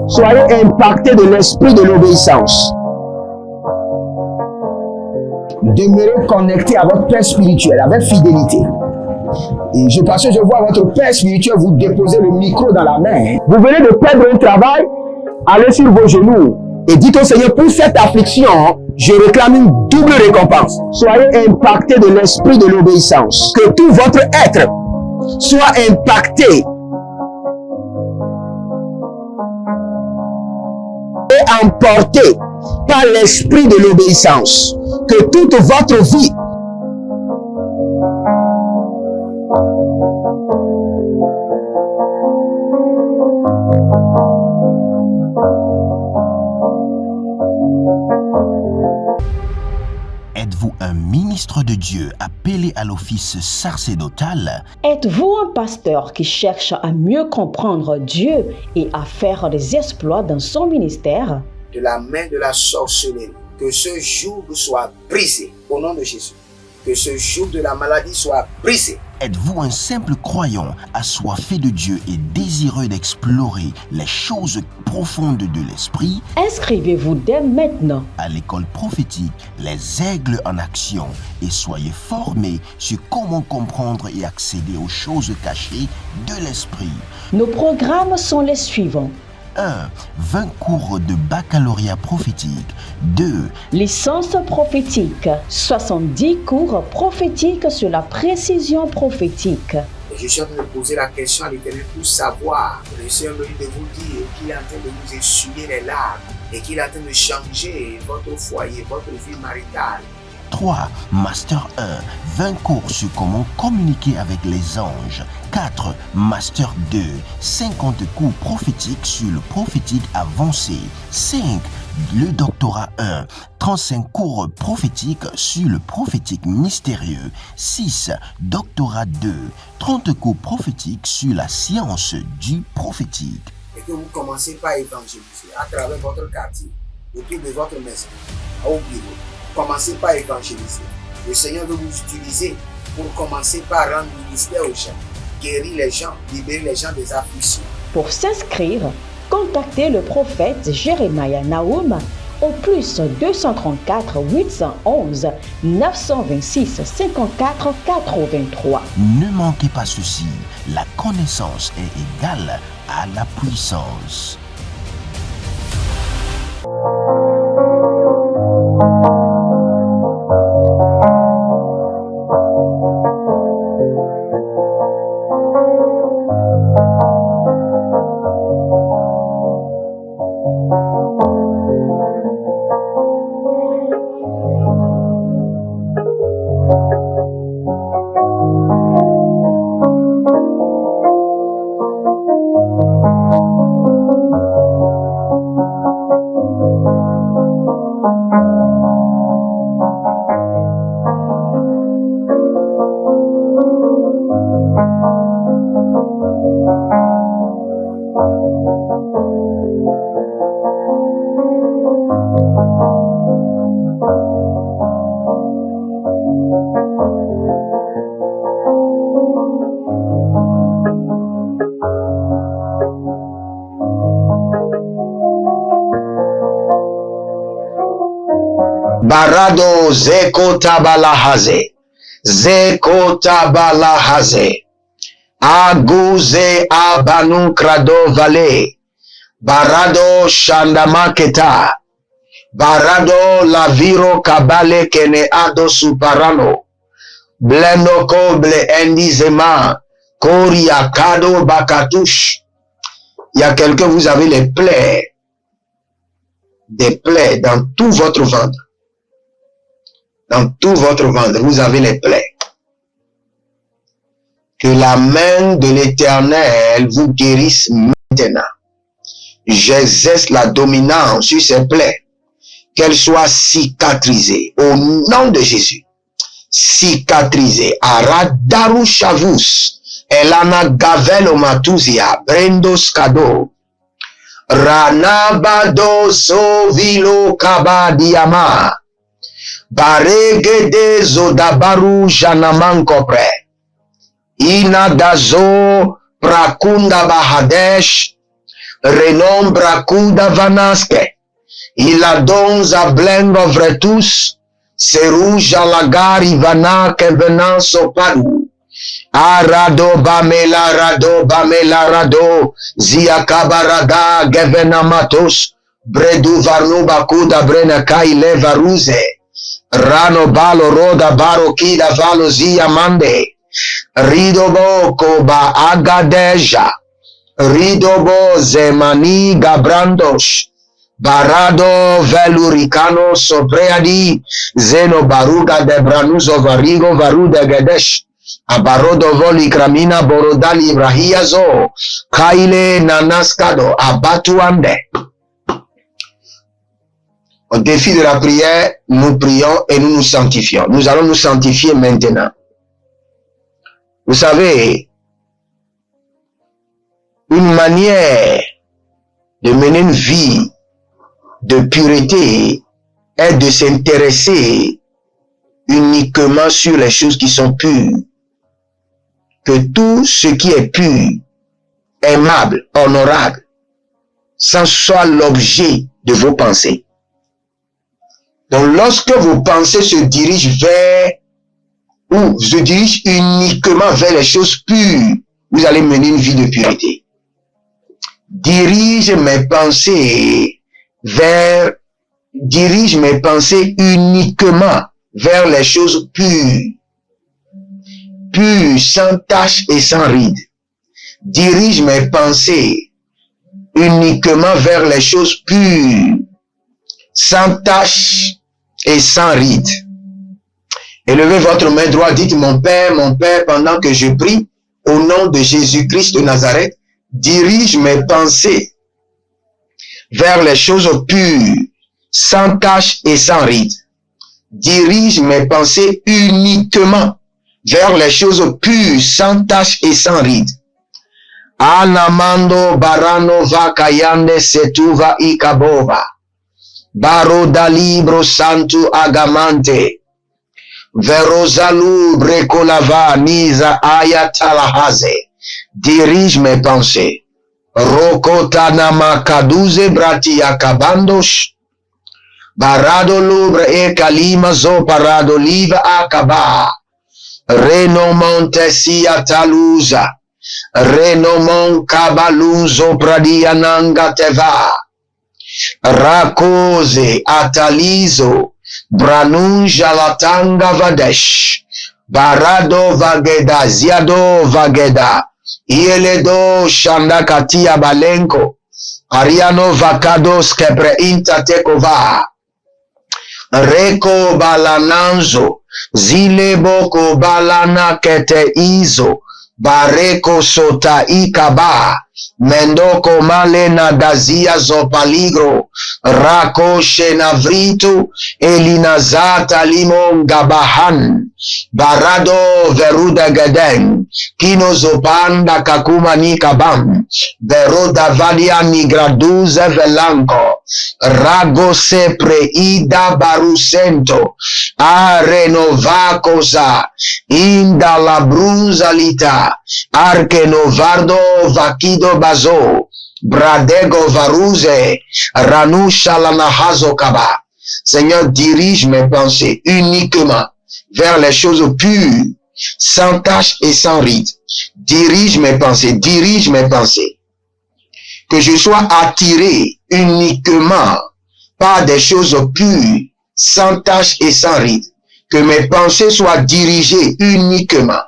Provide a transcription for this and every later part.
Soyez impactés de l'esprit de l'obéissance. Demeurez connectés à votre Père spirituel avec fidélité. Et parce que je vois votre Père spirituel vous déposer le micro dans la main. Vous venez de perdre un travail, allez sur vos genoux et dites au Seigneur, pour cette affliction, je réclame une double récompense. Soyez impactés de l'esprit de l'obéissance. Que tout votre être soit impacté et emporté par l'esprit de l'obéissance. Que toute votre vie Êtes-vous un ministre de Dieu appelé à l'office sacerdotal? Êtes-vous un pasteur qui cherche à mieux comprendre Dieu et à faire des exploits dans son ministère? De la main de la sorcellerie, que ce joug soit brisé au nom de Jésus. Que ce joug de la maladie soit brisé. Êtes-vous un simple croyant assoiffé de Dieu et désireux d'explorer les choses profondes de l'esprit? Inscrivez-vous dès maintenant À l'école prophétique Les Aigles en Action et soyez formés sur comment comprendre et accéder aux choses cachées de l'esprit. Nos programmes sont les suivants. 1. 20 cours de baccalauréat prophétique. 2. Licence prophétique, 70 cours prophétiques sur la précision prophétique. Et je suis en train de poser la question à l'Éternel pour savoir. Le Seigneur me dit de vous dire qu'il est en train de vous essuyer les larmes et qu'il est en train de changer votre foyer, votre vie maritale. 3. Master 1. 20 cours sur comment communiquer avec les anges. 4. Master 2. 50 cours prophétiques sur le prophétique avancé. 5. Le doctorat 1. 35 cours prophétiques sur le prophétique mystérieux. 6. Doctorat 2. 30 cours prophétiques sur la science du prophétique. Et que vous commencez par évangéliser à travers votre quartier, autour de votre maison, au bureau. Commencez par évangéliser. Le Seigneur veut vous utiliser pour commencer par rendre ministère aux gens, guérir les gens, libérer les gens des afflictions. Pour s'inscrire, contactez le prophète Jérémia Nahum au plus 234 811 926 54 83. Ne manquez pas ceci, la connaissance est égale à la puissance. Barado Zekotabalahaze. Zekotabalahaze. Aguze Abanu Krado Vale. Barado Shandamaketa. Barado Laviro Kabale Kene Ado Suparano. Blendo Koble Endizema. Koria Kado Bakatush. Il y a quelqu'un, vous avez les plaies. Des plaies dans tout votre ventre. Dans tout votre ventre, vous avez les plaies. Que la main de l'Éternel vous guérisse maintenant. J'exerce la dominance sur ces plaies. Qu'elles soient cicatrisées au nom de Jésus. Cicatrisées. Aradaru Shavus. Elana Gavelo Matuzia. Brendos Kado. Ranabado Sovilo Kabadiama. Baregede Zodabaru Janaman Kopre. Inadazo Prakunda Bahadesh, Renom Brakuda Vanaske, Iladonza Blengo Vretus, Seruja Lagari Vana Kevenan Sopadu, Arado Bamela Rado, Ziakabarada Gevenamatos, Bredu Varnu Bakuda Brena Kaile Varuze, Rano Balo Roda Barokida Valo Zia Mande, Ridobo Koba Agadeja, Ridobo Zemani Gabrandosh, Barado Veluricano Sopreadi, Zeno Baruga de Branuzo Varigo Varu de Gedesh, Abarodo Voli Kramina Borodali Ibrahiazo, Kaile Nanaskado, Abatuande. Au défi de la prière, nous prions et nous nous sanctifions. Nous allons nous sanctifier maintenant. Vous savez, une manière de mener une vie de pureté est de s'intéresser uniquement sur les choses qui sont pures. Que tout ce qui est pur, aimable, honorable, sans soit l'objet de vos pensées. Donc lorsque vos pensées se dirigent vers, ou se dirigent uniquement vers les choses pures, vous allez mener une vie de pureté. Dirige mes pensées uniquement vers les choses pures. Pures, sans tache et sans ride. Dirige mes pensées uniquement vers les choses pures, sans tache et sans ride. Élevez votre main droite, dites mon Père, pendant que je prie, au nom de Jésus-Christ de Nazareth, dirige mes pensées vers les choses pures, sans tache et sans ride. Dirige mes pensées uniquement vers les choses pures, sans tache et sans ride. Anamando barano vakayande setuva ikabova. Baroda libro santu agamante. Verozalu brekolava niza ayatalahaze. Dirige mes pensées. Rokotanama kaduze brati akabandosh. Barado lubre e kalima zo parado liva akaba. Renomon tesia taluza. Renomon kabaluzo pradiananga teva. Rakoze atalizo. Branunja latanga vadesh. Barado vageda ziado vageda. Ieledo shandakatia balenko. Ariano vakados kepre inta tekova. Reko balananzo. Zile boko balana kete izo. Bareko sota ikaba. Mendoko malena dazia zopaligro. Rako shenavritu. Elinazata limon gabahan. Barado veruda gaden. Kino zopanda kakuma ni kabam. Veruda vadia migraduze velanko. Rago sepre ida barusento. A renovacosa. Inda la brunzalita. Arke novardo vakido bazo. Bradego varuze. Ranusha la nahazo kaba. Seigneur, dirige mes pensées uniquement vers les choses pures, sans tache et sans ride. Dirige mes pensées. Que je sois attiré uniquement par des choses pures, sans tache et sans ride. Que mes pensées soient dirigées uniquement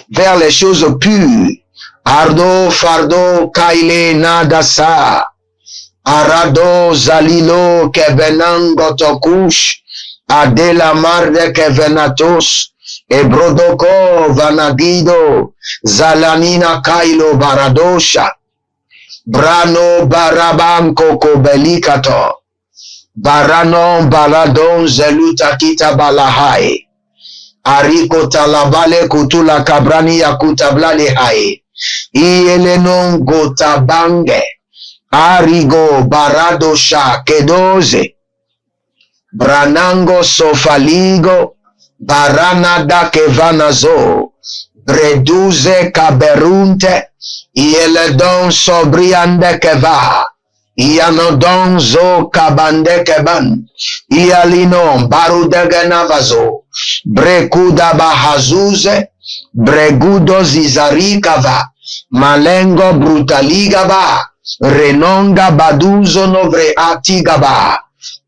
vers les choses pures. Ardo, fardo, kaile, nadasa. Arado, zalilo, kevenango tokush. Adela marde kevenatos. Ebrodoko, vanagido. Zalanina kailo baradosha. Brano barabanko kobelikato. Barano baladon zeluta kita balahai. Ariko talabale kutula kabrani ya kutablale hai. Ielenon gotabange. Arigo baradosha kedoze. Branango sofaligo. Baranada kevanazo. Breduze kaberunte, Ieledon sobriande keva, Ianodon zo kabande keban, Ialinon barudegenavazo, Brekuda bahazuze, Bregudo zizari kava, Malengo brutaligaba, Renonga baduzo novre atigaba,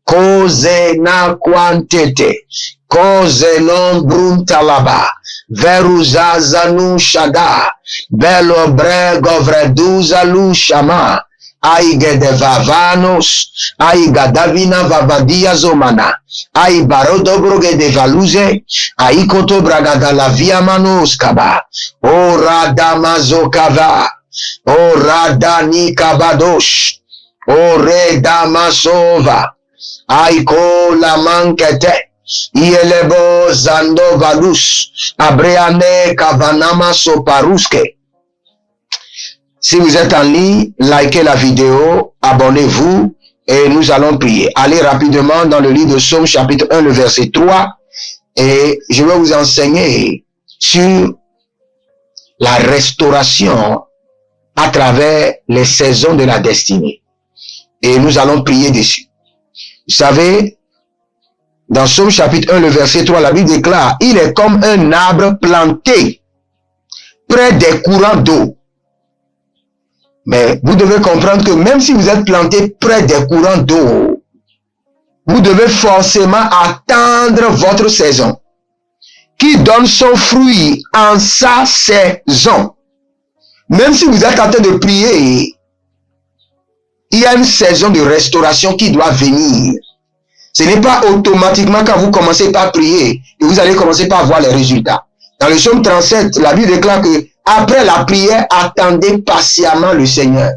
Koze na quantete, Koze non bruntalaba, Veruzaza nu shada, Belo brego vreduza lu shama, Aige de vavanos, Aiga davina vavadia zomana, Ai barodobroge de valuze, Aikoto bragada la via manoskaba, O radamazokava, O radani kabadosh, O redamasova, Aiko la mankete, Ielebo zando valus, Abreane kavanama soparuske. Si vous êtes en ligne, likez la vidéo, abonnez-vous et nous allons prier. Allez rapidement dans le livre de Psaume chapitre 1, le verset 3 et je vais vous enseigner sur la restauration à travers les saisons de la destinée. Et nous allons prier dessus. Vous savez, dans Psaume chapitre 1, le verset 3, la Bible déclare, il est comme un arbre planté près des courants d'eau. Mais vous devez comprendre que même si vous êtes planté près des courants d'eau, vous devez forcément attendre votre saison, qui donne son fruit en sa saison. Même si vous êtes en train de prier, il y a une saison de restauration qui doit venir. Ce n'est pas automatiquement quand vous commencez par prier que vous allez commencer par voir les résultats. Dans le psaume 37, la Bible déclare que après la prière, attendez patiemment le Seigneur.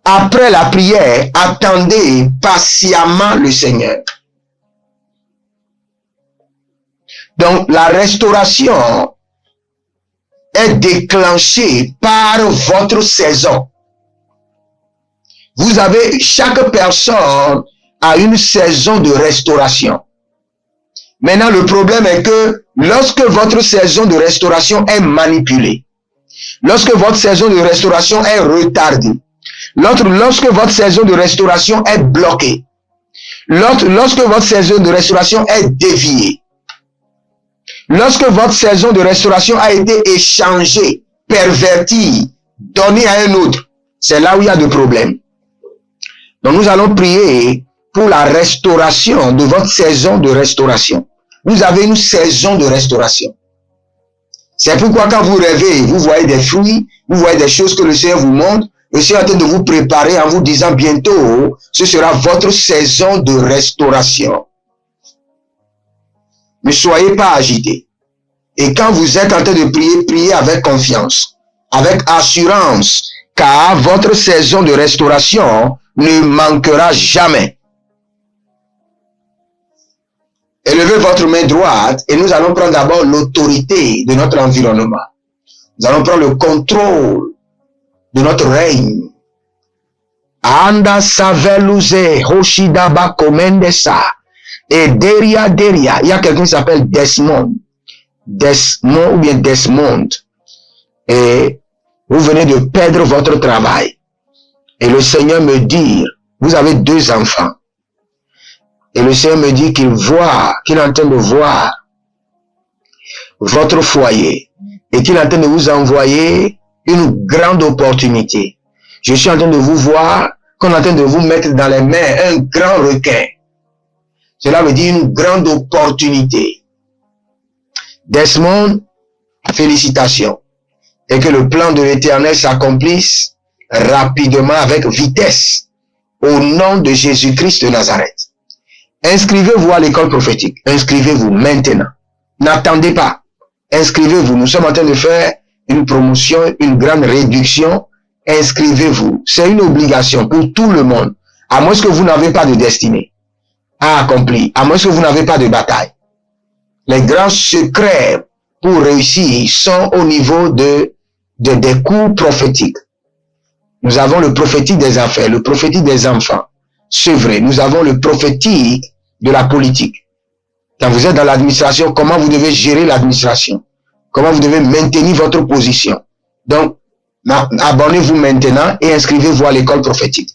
Après la prière, attendez patiemment le Seigneur. Donc, la restauration est déclenchée par votre saison. Vous avez, chaque personne a une saison de restauration. Maintenant, le problème est que lorsque votre saison de restauration est manipulée, lorsque votre saison de restauration est retardée, lorsque votre saison de restauration est bloquée, lorsque votre saison de restauration est déviée, lorsque votre saison de restauration a été échangée, pervertie, donnée à un autre, c'est là où il y a des problèmes. Donc nous allons prier pour la restauration de votre saison de restauration. Vous avez une saison de restauration. C'est pourquoi quand vous rêvez, vous voyez des fruits, vous voyez des choses que le Seigneur vous montre, le Seigneur est en train de vous préparer en vous disant bientôt, ce sera votre saison de restauration. Ne soyez pas agités. Et quand vous êtes en train de prier, priez avec confiance, avec assurance, car votre saison de restauration ne manquera jamais. Élevez votre main droite et nous allons prendre d'abord l'autorité de notre environnement. Nous allons prendre le contrôle de notre règne. Anda saveluze hoshidaba komendesa et deria. Il y a quelqu'un qui s'appelle Desmond ou bien Desmond. Et vous venez de perdre votre travail. Et le Seigneur me dit, vous avez 2 enfants. Et le Seigneur me dit qu'il est en train de voir votre foyer et qu'il est en train de vous envoyer une grande opportunité. Je suis en train de vous voir qu'on est en train de vous mettre dans les mains un grand requin. Cela veut dire une grande opportunité. Desmond, félicitations. Et que le plan de l'Éternel s'accomplisse rapidement avec vitesse au nom de Jésus-Christ de Nazareth. Inscrivez-vous à l'école prophétique. Inscrivez-vous maintenant. N'attendez pas. Inscrivez-vous. Nous sommes en train de faire une promotion, une grande réduction. Inscrivez-vous. C'est une obligation pour tout le monde. À moins que vous n'avez pas de destinée à accomplir. À moins que vous n'avez pas de bataille. Les grands secrets pour réussir sont au niveau des cours prophétiques. Nous avons le prophétique des affaires, le prophétique des enfants. C'est vrai, nous avons le prophétique de la politique. Quand vous êtes dans l'administration, comment vous devez gérer l'administration? comment vous devez maintenir votre position. Donc, abonnez-vous maintenant et inscrivez-vous à l'école prophétique.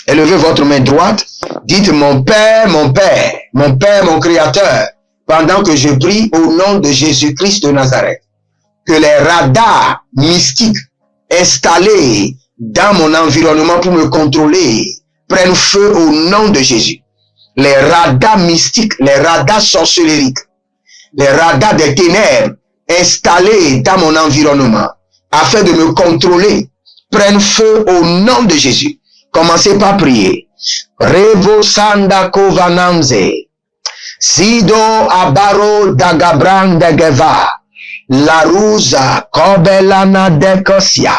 Élevez votre main droite, dites mon Père, mon Père, mon Père, mon Créateur, pendant que je prie au nom de Jésus-Christ de Nazareth. Que les radars mystiques installés dans mon environnement pour me contrôler prennent feu au nom de Jésus. Les radars mystiques, les radars sorcériques, les radars des ténèbres installés dans mon environnement afin de me contrôler prennent feu au nom de Jésus. Commencez par prier. Revo sanda kovananze. Sido abaro dagabran degeva. La rusa kobelana dekosia.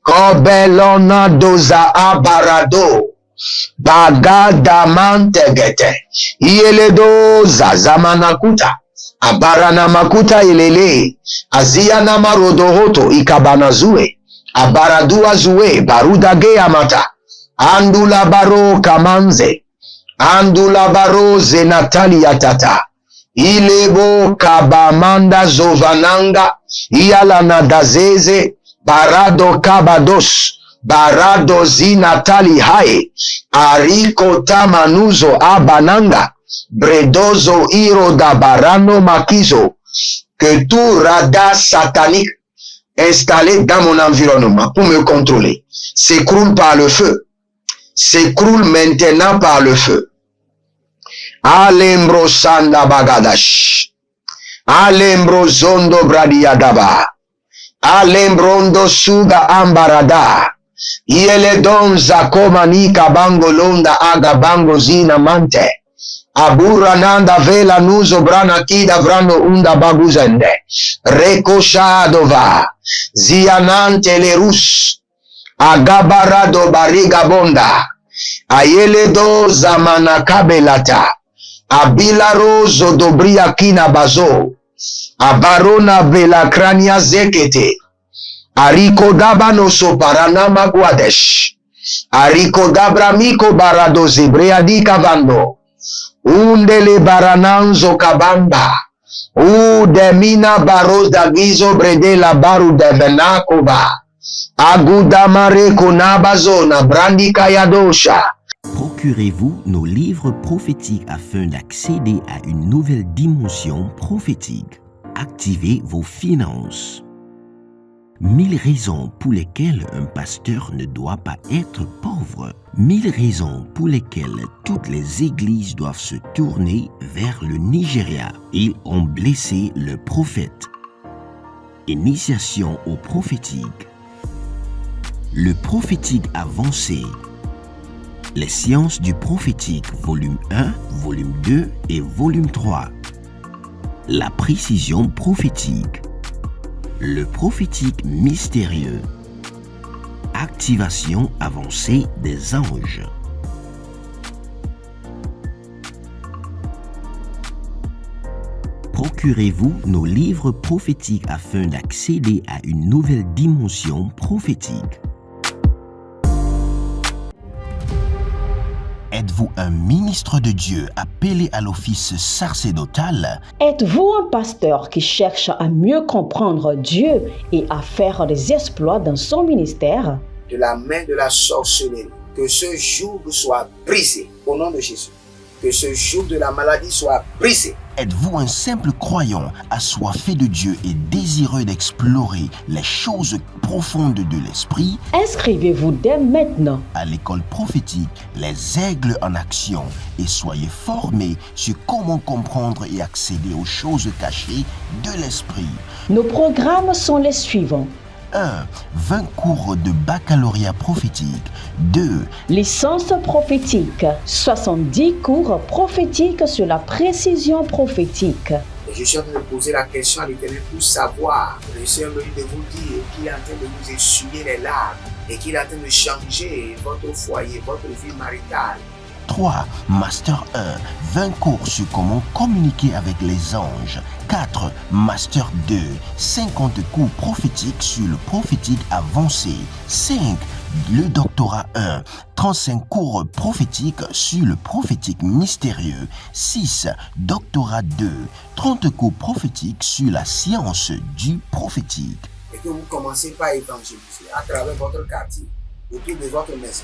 Kobelona doza abarado. Bagada mantegete. Ieledo zazamanakuta. Abarana makuta ilele. Azia marodohoto ikabanazue. Abaradua zue barudage amata. Andula baro kamanze. Andula baro zenatalia tata. Ilebo kabamanda zovananga. Ialana dazeze. Barado kabados. Barado zinatali hae. Ariko tamanuzo abananga. Bredozo iro da barano makizo. Que tout radar satanique installé dans mon environnement pour me contrôler s'écroule par le feu. S'écroule maintenant par le feu. Alembro sanda bagadash. Alembro zondo bradiadaba. Alembrondo suga ambarada. Iele don zakomani kabango londa aga bango zina mante. Abura nanda vela nuzo brana kida vrano unda baguzende. Rekoshadova. Zianante le rus. Agabarado bariga bonda. Ayele do zamana kabelata. Abila rozo dobria kina bazo. Abarona vela krania zekete. Ariko dabano soparana magwadesh. Ariko dabramiko barado zebreadi kavando. Undele barananzo kabamba. Udemina baros dagizo bredela baru de venakoba. Agudamare konabazona brandi kayadosha. Procurez-vous nos livres prophétiques afin d'accéder à une nouvelle dimension prophétique. Activez vos finances. 1000 raisons pour lesquelles un pasteur ne doit pas être pauvre. 1000 raisons pour lesquelles toutes les églises doivent se tourner vers le Nigeria. Ils ont blessé le prophète. Initiation au prophétique. Le prophétique avancé. Les sciences du prophétique, volume 1, volume 2 et volume 3. La précision prophétique. Le prophétique mystérieux. Activation avancée des anges. Procurez-vous nos livres prophétiques afin d'accéder à une nouvelle dimension prophétique. Êtes-vous un ministre de Dieu appelé à l'office sacerdotal? Êtes-vous un pasteur qui cherche à mieux comprendre Dieu et à faire des exploits dans son ministère? De la main de la sorcellerie, que ce joug soit brisé au nom de Jésus. Que ce joug de la maladie soit brisé. Êtes-vous un simple croyant assoiffé de Dieu et désireux d'explorer les choses profondes de l'esprit? Inscrivez-vous dès maintenant À l'école prophétique, les aigles en action, et soyez formés sur comment comprendre et accéder aux choses cachées de l'esprit. Nos programmes sont les suivants. 1. 20 cours de baccalauréat prophétique. 2. Licence prophétique. 70 cours prophétiques sur la précision prophétique. Je suis en train de poser la question à l'Éternel pour savoir. Le Seigneur me dit de vous dire qu'il est en train de vous essuyer les larmes et qu'il est en train de changer votre foyer, votre vie maritale. 3. Master 1. 20 cours sur comment communiquer avec les anges. 4. Master 2. 50 cours prophétiques sur le prophétique avancé. 5. Le doctorat 1, 35 cours prophétiques sur le prophétique mystérieux. 6. Doctorat 2, 30 cours prophétiques sur la science du prophétique. Et que vous commencez par évangéliser à travers votre quartier, autour de votre maison,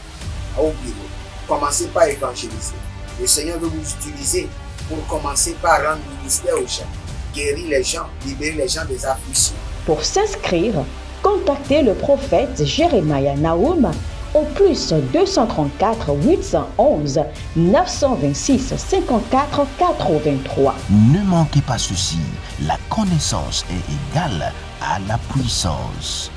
au bureau. Commencez par évangéliser. Le Seigneur veut vous utiliser pour commencer par rendre ministère aux gens, guérir les gens, libérer les gens des afflictions. Pour s'inscrire, contactez le prophète Jérémia Naoum au plus 234 811 926 54 83. Ne manquez pas ceci, la connaissance est égale à la puissance.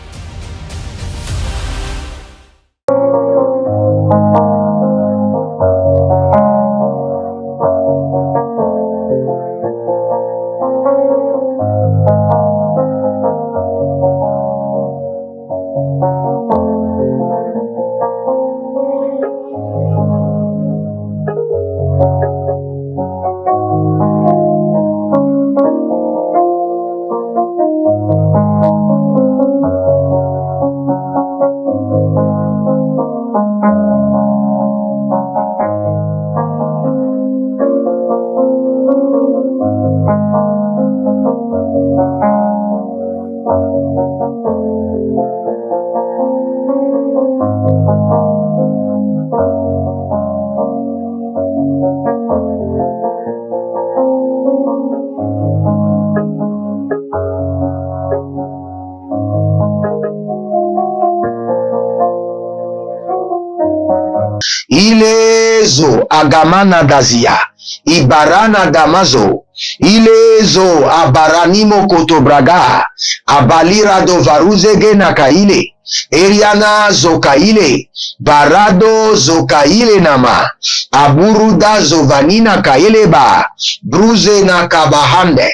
Ilezo agamana dazia, ibarana damazo, ilezo abaranimo kotobraga, abalira do varuzege nakaile, eriana zokaile, barado zokaile nama, aburuda zovanina kaile ba, bruze nakabahande,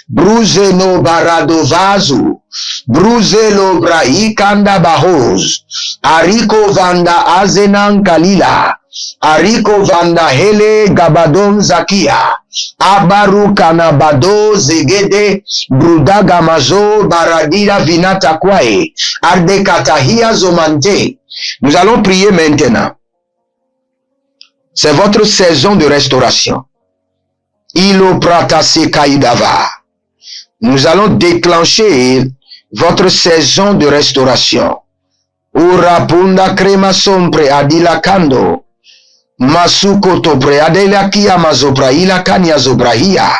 bruze no barado vazu, bruze lo braikanda bahoz, ariko vanda azenan kalila, ariko vanda hele gabadon zakia, abaru kanabado zegede, brudaga mazo baradira vinata kwae, arde katahia zomante. Nous allons prier maintenant. C'est votre saison de restauration. Ilo pratase kaidava. Nous allons déclencher votre saison de restauration. Urapunda crema sompre adila kando. Masuko topre adela kia mazopra ila kanya zobrahia.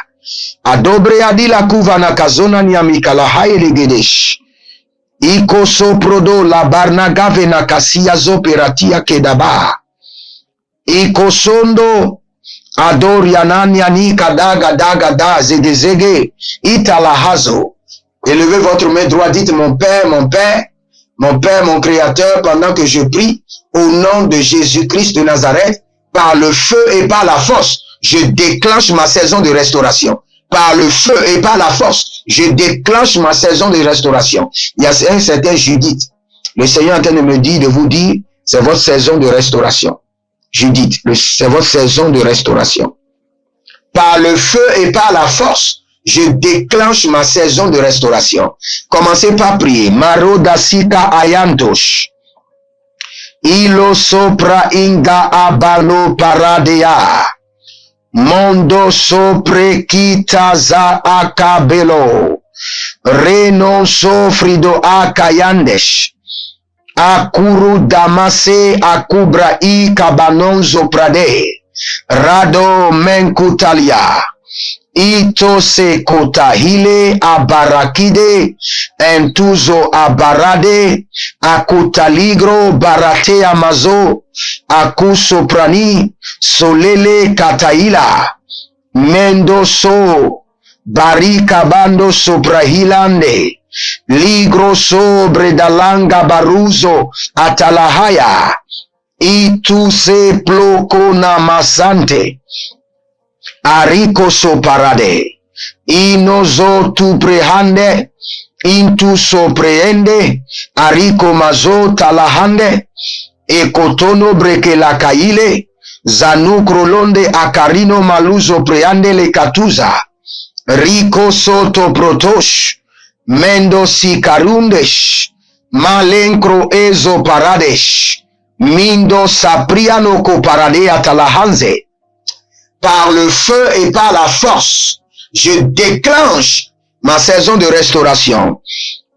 Adobre adila kuvana kazona nyamikala haile gedesh. Iko soprodo la barna gave na kasia zoperatia kedaba. Iko sondo adoria nanya ni kadaga daga da zege italahazo. Élevez votre main droite, dites mon Père, mon Père, mon Père, mon Créateur, pendant que je prie au nom de Jésus-Christ de Nazareth, par le feu et par la force, je déclenche ma saison de restauration. Par le feu et par la force, je déclenche ma saison de restauration. Il y a un certain Judith. Le Seigneur est en train de me dire, de vous dire, c'est votre saison de restauration. Judith, c'est votre saison de restauration. Par le feu et par la force, je déclenche ma saison de restauration. Commencez par prier. Maroda sika ayantosh. Ilo sopra inga abano paradea. Mondo sopre kitaza akabelo. Reno sofrido akayandesh. Akuru damase akubra I kabanon zoprade. Rado menkutalia. Ito se kotahile abarakide entuzo abarade akutaligro barate amazo akusoprani solele kataila mendo so barika bando sobrahilande ligro sobre dalanga baruzo atalahaya itu se ploko na masante ariko soparade inozo tu prehande intu soprehende ariko mazo talahande ekotono breke la kaile zanukrolonde akarino maluzo prehande le katuza riko soto protosh mendo sikarundesh Malenkro ezo paradesh. Mindo sapriano ko paradea talahanze. Par le feu et par la force, je déclenche ma saison de restauration.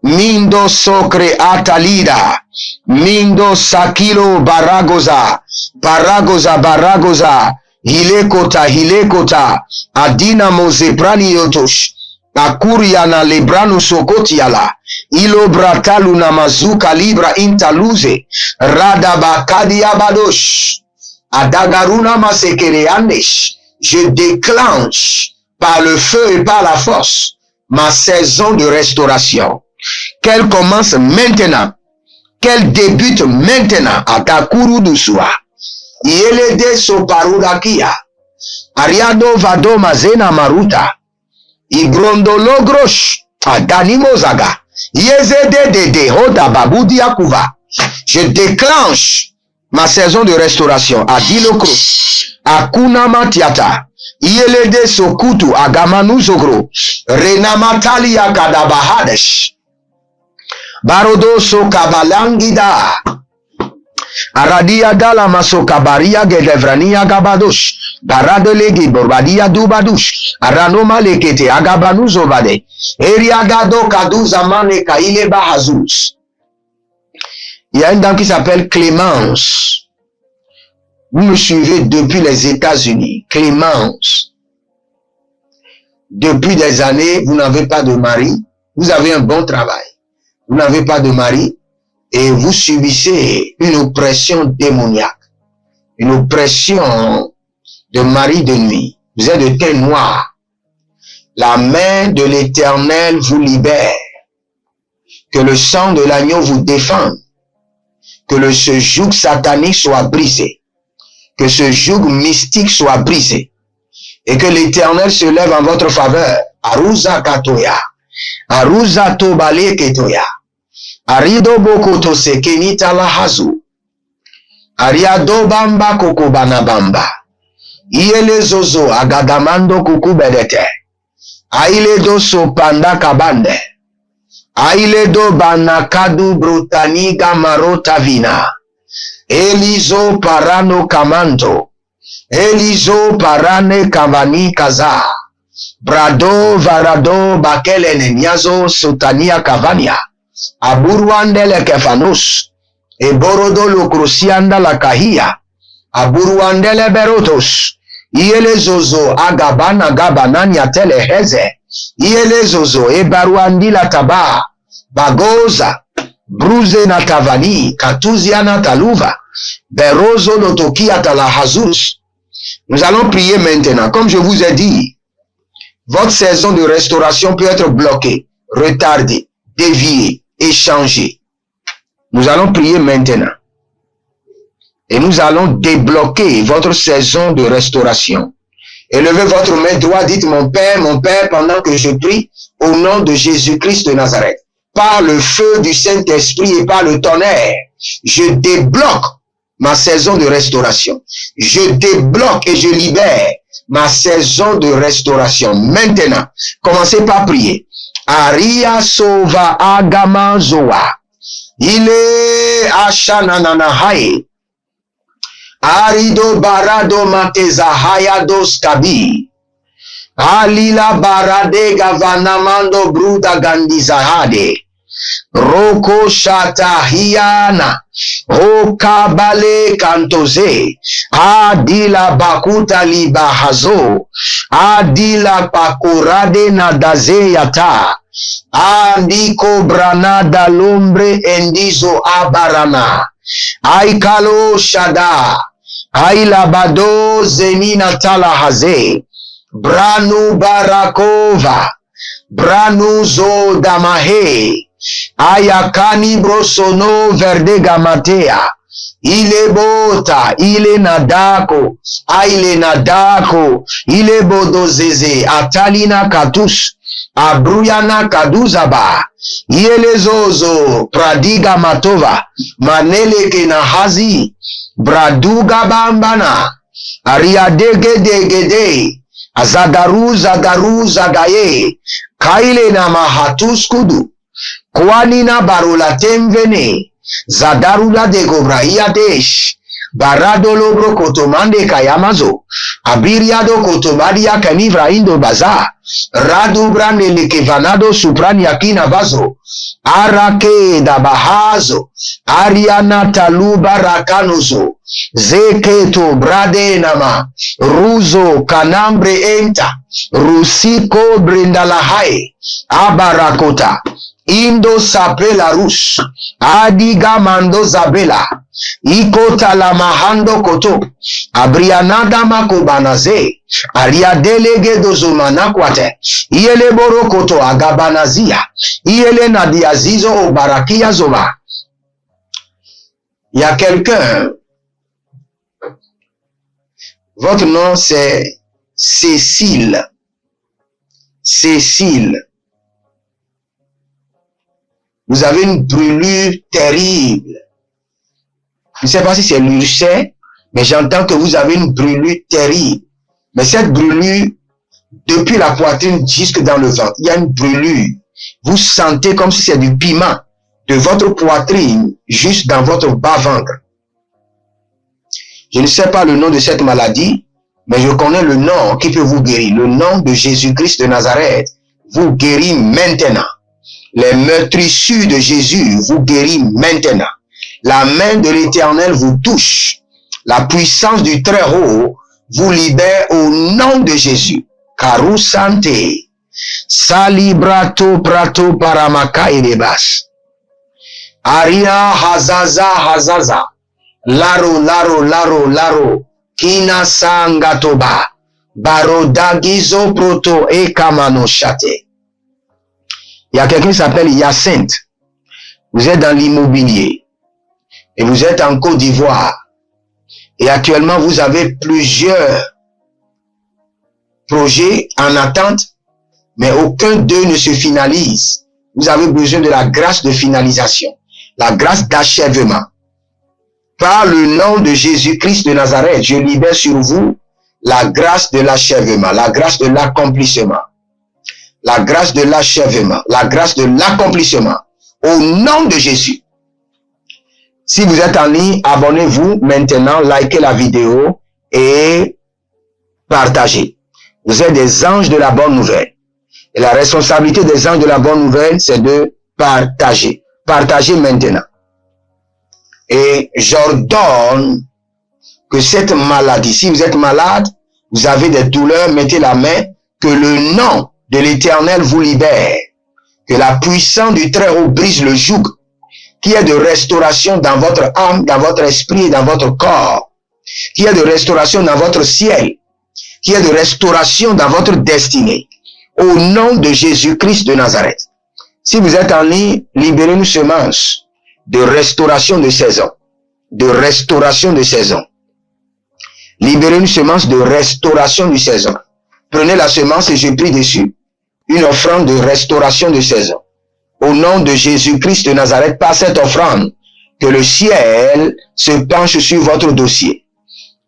Mindo socre atalida. Mindo sakilo baragoza. Baragoza. Hilekota. Adina mozeprani yotosh. Akuriana lebrano sokotiala. Ilo bratalu namazuka libra intaluze. Radabakadi abadosh. Adagaruna masekereandesh. Je déclenche par le feu et par la force ma saison de restauration. Qu'elle commence maintenant. Qu'elle débute maintenant. Atakuru dusua. Yelede soparudakia. Ariado vado mazena maruta. Ibrondolo grosh. Adanimozaga. Yezede dede hoda babudi akuva. Je déclenche ma saison de restauration. Adilokro. Akuna matiata. Yelede sokutu agamanu zogro. Renamatali akadabahadesh. Barodo so kabalangida. Aradia dala maso kabaria gedevrania gabadosh. Baradelegi borbadia dubadush. Aranoma lekete agabanuzo vade. Eriagado kaduza mane kaile bahazuz. Il y a une dame qui s'appelle Clémence. Vous me suivez depuis les États-Unis. Clémence. Depuis des années, vous n'avez pas de mari. Vous avez un bon travail. Vous n'avez pas de mari. Et vous subissez une oppression démoniaque. Une oppression de mari de nuit. Vous êtes de teint noir. La main de l'Éternel vous libère. Que le sang de l'agneau vous défende. Que ce joug satanique soit brisé. Que ce joug mystique soit brisé. Et que l'Éternel se lève en votre faveur. Aruza katoya. Aruza tobale ketoya. Arido bokoto sekenita la hazu. Ariado bamba kokobana bamba. Iele zozo agadamando kukubedete. Aile do sopanda kabande. Aile do banakadu brutani gamarota vina. Elizo parano kamanto. Elizo parane kavani kaza. Brado varado bakelene nyazo sotania kavania. Aburuandele kefanus. Eborodo lukrusianda la kahia. Aburuandele berotos. Iele zozo agabana gabananya tele heze. Iele zozo ebaruandi la taba. Bagoza. Bruze na tavani. Katuzia na taluva. Berozo notokia talahazus. Nous allons prier maintenant. Comme je vous ai dit, votre saison de restauration peut être bloquée, retardée, déviée, échangée. Nous allons prier maintenant. Et nous allons débloquer votre saison de restauration. Élevez votre main droite, dites mon Père, pendant que je prie, au nom de Jésus-Christ de Nazareth. Par le feu du Saint-Esprit et par le tonnerre, je débloque ma saison de restauration. Je débloque et je libère ma saison de restauration. Maintenant, commencez par prier. Aria sova agama zoa. Ile ashanananahae. Arido barado mateza hayados kabi. Alila barade gavanamando bruda gandizahade. Roko shata hiana. Okabale kantoze. Adila bakuta libahazo. Adila pakurade nadaze yata. Andiko branada lombre endizo abarana. Aikalo shada. Ailabado zenina talahaze. Branu barakova. Branu zo damahe. Ayakani brosono verde gamatea. Ile bota, ile nadako, aile nadako, ile bodozeze, atalina katus, abruyana kaduzaba, yele zozo, pradiga matova, manele kenahazi, braduga bambana, ariadege degede, azagaru zagaye, kaile na mahatus kudu, Kwanina barola temvene. Zadarula de gobrahia desh. Baradolo bro kotomande kayamazo. Abiriado kotomadia kanivra indo baza. Radu brande lekevanado suprani akina vazo. Arake da bahazo. Ariana taluba rakanozo. Zeketo brade nama. Ruzo kanambre enta. Rusiko brindalahai. Abarakota. Indo sapela rus. Adiga mando zabela. Ikota la mahando koto. Abrianada makobanaze. Aria delege dozomana kwate. Iele boro koto agabanazia. Iele nadiazizo o barakia zoma. Il y a quelqu'un. Votre nom c'est Cécile. Cécile. Vous avez une brûlure terrible. Je ne sais pas si c'est l'ulcère, mais j'entends que vous avez une brûlure terrible. Mais cette brûlure, depuis la poitrine jusque dans le ventre, il y a une brûlure. Vous sentez comme si c'est du piment de votre poitrine juste dans votre bas-ventre. Je ne sais pas le nom de cette maladie, mais je connais le nom qui peut vous guérir. Le nom de Jésus-Christ de Nazareth vous guérit maintenant. Les meurtrissures de Jésus vous guérit maintenant. La main de l'Éternel vous touche. La puissance du Très-Haut vous libère au nom de Jésus. Karusante. Salibrato prato paramaka elebas. Aria hazaza hazaza. Laro laro laro laro. Kina sangatoba. Barodagizo proto e kamano chate. Il y a quelqu'un qui s'appelle Hyacinthe. Vous êtes dans l'immobilier. Et vous êtes en Côte d'Ivoire. Et actuellement, vous avez plusieurs projets en attente, mais aucun d'eux ne se finalise. Vous avez besoin de la grâce de finalisation, la grâce d'achèvement. Par le nom de Jésus-Christ de Nazareth, je libère sur vous la grâce de l'achèvement, la grâce de l'accomplissement. La grâce de l'achèvement, la grâce de l'accomplissement, au nom de Jésus. Si vous êtes en ligne, abonnez-vous maintenant, likez la vidéo et partagez. Vous êtes des anges de la bonne nouvelle. Et la responsabilité des anges de la bonne nouvelle, c'est de partager. Partagez maintenant. Et j'ordonne que cette maladie, si vous êtes malade, vous avez des douleurs, mettez la main, que le nom de l'Éternel vous libère, que la puissance du Très-Haut brise le joug, qui est de restauration dans votre âme, dans votre esprit et dans votre corps, qui est de restauration dans votre ciel, qui est de restauration dans votre destinée, au nom de Jésus-Christ de Nazareth. Si vous êtes en ligne, libérez une semence de restauration de saison, de restauration de saison. Libérez une semence de restauration de saison. Prenez la semence et je prie dessus. Une offrande de restauration de saison. Au nom de Jésus-Christ de Nazareth, par cette offrande, que le ciel se penche sur votre dossier.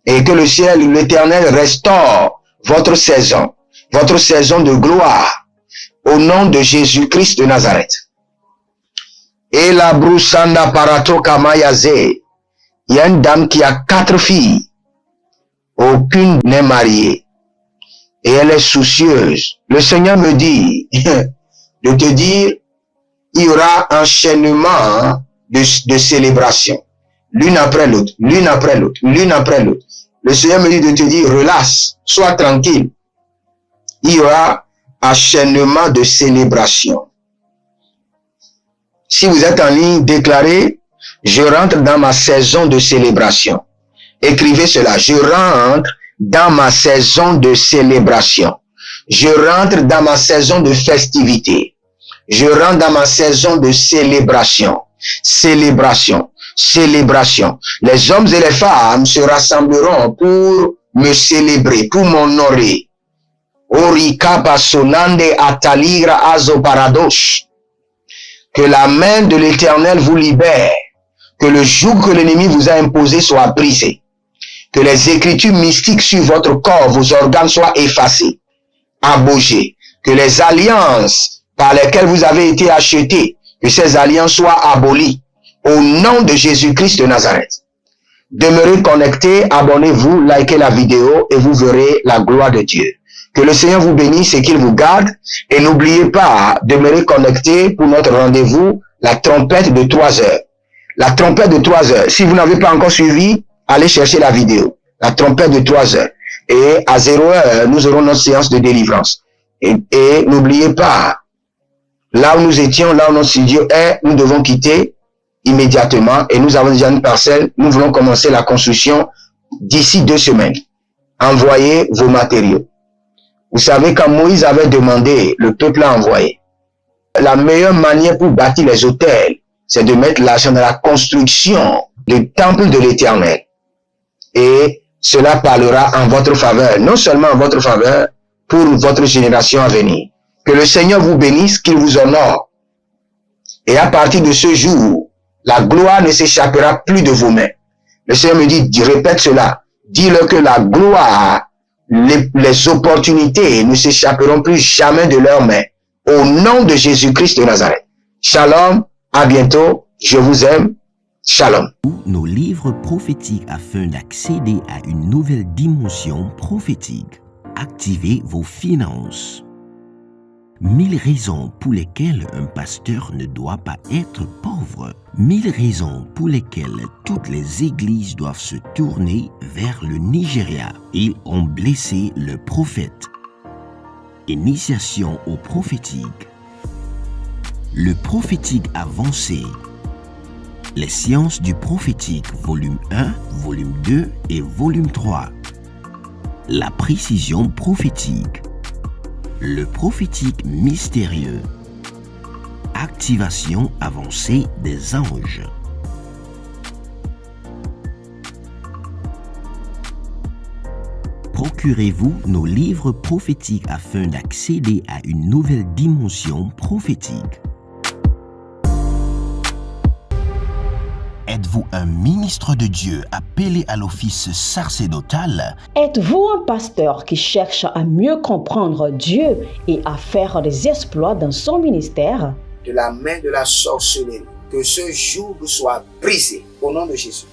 Et que le ciel, l'Éternel, restaure votre saison de gloire. Au nom de Jésus-Christ de Nazareth. Et la broussanda parato kamayaze. Il y a une dame qui a 4 filles. Aucune n'est mariée. Et elle est soucieuse. Le Seigneur me dit de te dire, il y aura enchaînement de célébration. L'une après l'autre, l'une après l'autre, l'une après l'autre. Le Seigneur me dit de te dire, relâche, sois tranquille. Il y aura enchaînement de célébration. Si vous êtes en ligne, déclarez, je rentre dans ma saison de célébration. Écrivez cela, je rentre dans ma saison de célébration. Je rentre dans ma saison de festivité. Je rentre dans ma saison de célébration. Célébration. Célébration. Les hommes et les femmes se rassembleront pour me célébrer, pour m'honorer. Orika basonande ataligra azo paradosh. Que la main de l'Éternel vous libère. Que le joug que l'ennemi vous a imposé soit brisé. Que les écritures mystiques sur votre corps, vos organes soient effacés, abrogés. Que les alliances par lesquelles vous avez été achetés que ces alliances soient abolies au nom de Jésus-Christ de Nazareth. Demeurez connectés, abonnez-vous, likez la vidéo et vous verrez la gloire de Dieu. Que le Seigneur vous bénisse et qu'il vous garde. Et n'oubliez pas, demeurez connectés pour notre rendez-vous, la trompette de 3 heures. La trompette de 3 heures. Si vous n'avez pas encore suivi, allez chercher la vidéo. La trompette de 3 heures. Et à 0 heure, nous aurons notre séance de délivrance. Et n'oubliez pas, là où nous étions, là où notre studio est, nous devons quitter immédiatement. Et nous avons déjà une parcelle. Nous voulons commencer la construction d'ici 2 semaines. Envoyez vos matériaux. Vous savez, quand Moïse avait demandé, le peuple a envoyé. La meilleure manière pour bâtir les autels, c'est de mettre l'argent dans la construction du temple de l'Éternel. Et cela parlera en votre faveur, non seulement en votre faveur, pour votre génération à venir. Que le Seigneur vous bénisse, qu'il vous honore. Et à partir de ce jour, la gloire ne s'échappera plus de vos mains. Le Seigneur me dit, répète cela. Dis-leur que la gloire, les opportunités ne s'échapperont plus jamais de leurs mains. Au nom de Jésus-Christ de Nazareth. Shalom, à bientôt, je vous aime, shalom. Nos livres prophétiques afin d'accéder à une nouvelle dimension prophétique. Activez vos finances. 1000 raisons pour lesquelles un pasteur ne doit pas être pauvre. 1000 raisons pour lesquelles toutes les églises doivent se tourner vers le Nigeria. Ils ont blessé le prophète. Initiation au prophétique. Le prophétique avancé. Les sciences du prophétique, volume 1, volume 2 et volume 3. La précision prophétique. Le prophétique mystérieux. Activation avancée des anges. Procurez-vous nos livres prophétiques afin d'accéder à une nouvelle dimension prophétique. Êtes-vous un ministre de Dieu appelé à l'office sacerdotal? Êtes-vous un pasteur qui cherche à mieux comprendre Dieu et à faire des exploits dans son ministère? De la main de la sorcellerie, que ce joug soit brisé au nom de Jésus.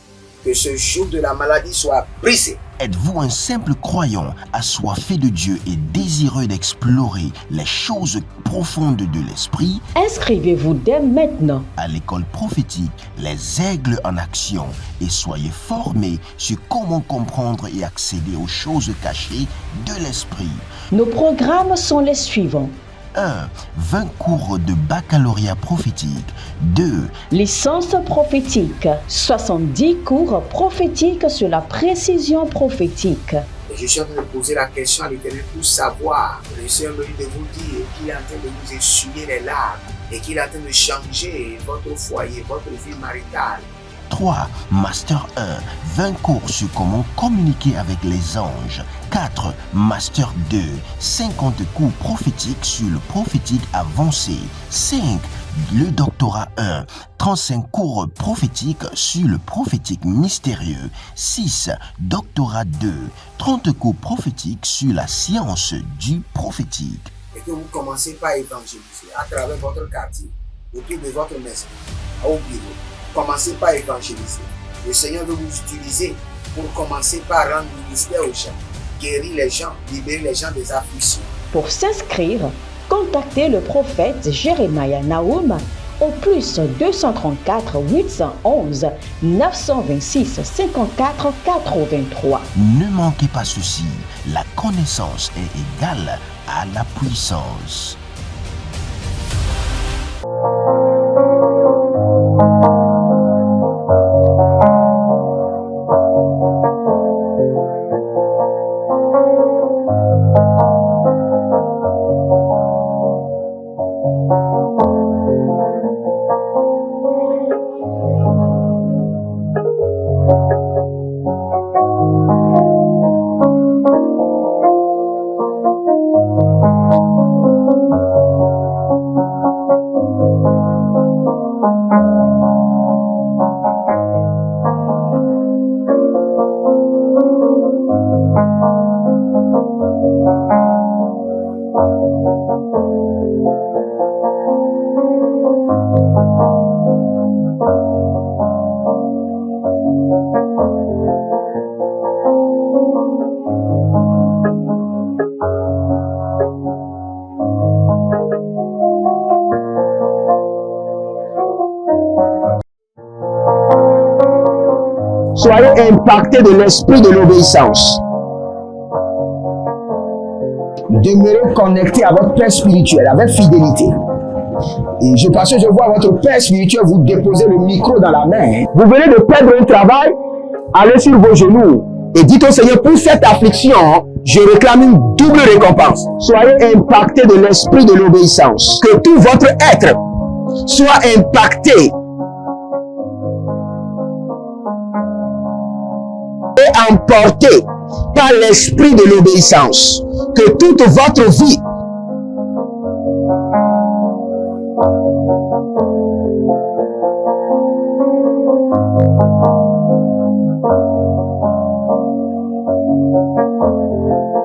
Que ce joug de la maladie soit brisé. Êtes-vous un simple croyant assoiffé de Dieu et désireux d'explorer les choses profondes de l'esprit? Inscrivez-vous dès maintenant À l'école prophétique, les aigles en action, et soyez formés sur comment comprendre et accéder aux choses cachées de l'esprit. Nos programmes sont les suivants. 1. 20 cours de baccalauréat prophétique. 2. Licence prophétique. 70 cours prophétiques sur la précision prophétique. Et je suis en train de poser la question à l'Éternel pour savoir. Le Seigneur me dit de vous dire qu'il est en train de vous essuyer les larmes et qu'il est en train de changer votre foyer, votre vie maritale. 3. Master 1. 20 cours sur comment communiquer avec les anges. 4. Master 2. 50 cours prophétiques sur le prophétique avancé. 5. Le doctorat 1. 35 cours prophétiques sur le prophétique mystérieux. 6. Doctorat 2. 30 cours prophétiques sur la science du prophétique. Et que vous commencez par évangéliser à travers votre quartier, autour de votre maison, au bureau. Commencez par évangéliser. Le Seigneur veut vous utiliser pour commencer par rendre ministère aux gens, guérir les gens, libérer les gens des afflictions. Pour s'inscrire, contactez le prophète Jérémia Naoum au plus 234 811 926 54 83. Ne manquez pas ceci, la connaissance est égale à la puissance. Soyez impactés de l'esprit de l'obéissance. Demeurez connectés à votre Père spirituel avec fidélité. Et parce que je vois votre Père spirituel vous déposer le micro dans la main. Vous venez de perdre un travail, allez sur vos genoux et dites au Seigneur, pour cette affliction, je réclame une double récompense. Soyez impactés de l'esprit de l'obéissance. Que tout votre être soit impacté et emporté par l'esprit de l'obéissance. Que toute votre vie